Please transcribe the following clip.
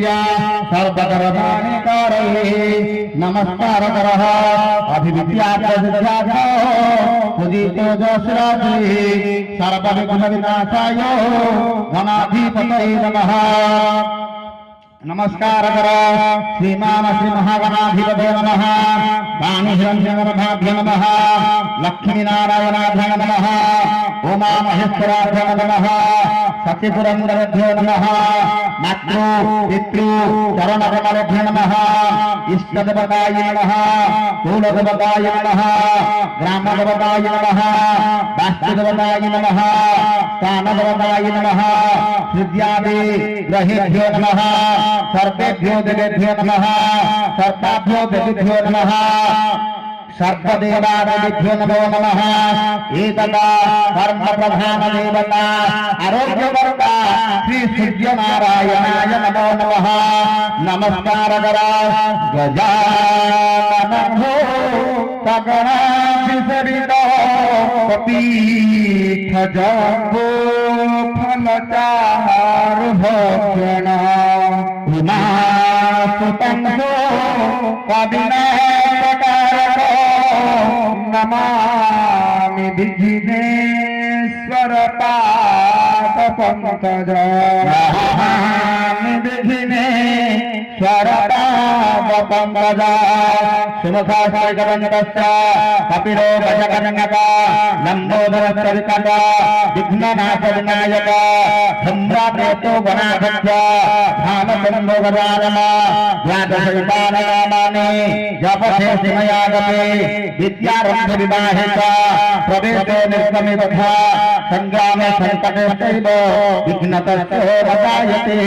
विद्या सर्वकर्माणि कारये नमस्कार करः अभिविद्यार्थसिद्ध्यार्थो पूजितो जसराजि सर्वविघ्न विनाशाय गणाधिपतये नमः। नमस्कार करो श्रीमान श्री महागणाधिपतये नमः। वाणी हिरण्यगर्भाभ्यो नमः। लक्ष्मी नारायणाभ्यो नमः। उमा महेश्वराभ्यो नमः। सचिपुरन्दरेभ्यो नमः। मातृ पितृ चरणकमलेभ्यो नमः। इष्टदेवताय नमः। कुलदेवताय नमः। ग्रामदेवताय नमः। वास्तुदेवताय नमः। स्थानदेवताय नमः। हृदयादि ग्रहेभ्यो नमः। सर्वेभ्यो देवेभ्यो नमः। सर्वाभ्यो देवेभ्यो नमः। सर्वदेवादिभ्यो नमो नमः। एतदा कर्म प्रधान देवता आरोग्यवर्ता श्री सूर्य नारायणाय नमो नमः। नमस्कार करा गजाननो तगणाभिसरितो कपीठ जम्बो फलचार भक्षण उमा सुतंसो कविनाशकारको नमामि विघ्नेश्वर पाद पंकज नमामि विघ्नेश्वर पाद पंकज सुमुखाश्रयकवञ्चस्य कपिलो गजकर्णक लम्बोदरस्य विकट विघ्ननाशविनायक धूम्राकेतो गणाध्यक्ष धामचन्द्रो गजानन द्वादशविताननामानि जपसे सिमयागमे विद्यारम्भ विवाहे च प्रवेशो निर्गमे तथा संग्रामे संकटे चैव विघ्नतस्य रजायते।